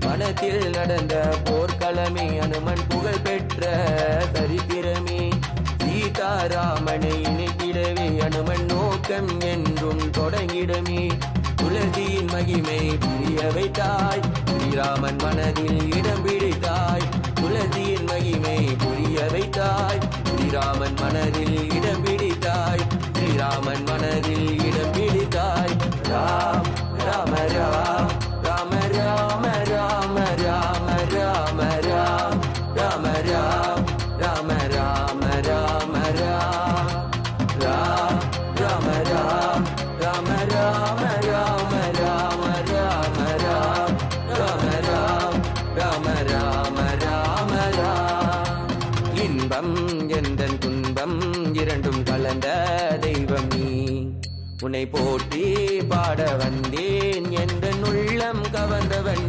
வனத்தில் நடந்த போர்க்களமே அனுமன் புகழ் பெற்ற சரித்திரமே சீதாராமனை இணைத்திடவே அனுமன் நோக்கம் என்றும் தொடங்கிடமே துளசியின் மகிமை புரிய வைத்தாய் ஸ்ரீராமன் மனதில் இடம் பிடித்தாய் துளசியின் மகிமை புரிய வைத்தாய் ஸ்ரீராமன் மனதில் இடம் பிடித்தாய் ஸ்ரீராமன் மனதில் இடம் பிடித்தாய் ராம் ராம ராம் ராம ராம ராம ராம ராம ராம் ராம ராம் ராம ராம ராம ராம் ராம் ராம ராம் ராம ராம ராம ராம ராம ராம் ராம ராம் ராம ராம ராம ராம் இன்பம் எந்தன் துன்பம் இரண்டும் கலந்த தெய்வம் நீ உன்னை போற்றி பாட வந்தேன் எந்த உள்ளம் கவர்ந்தவன்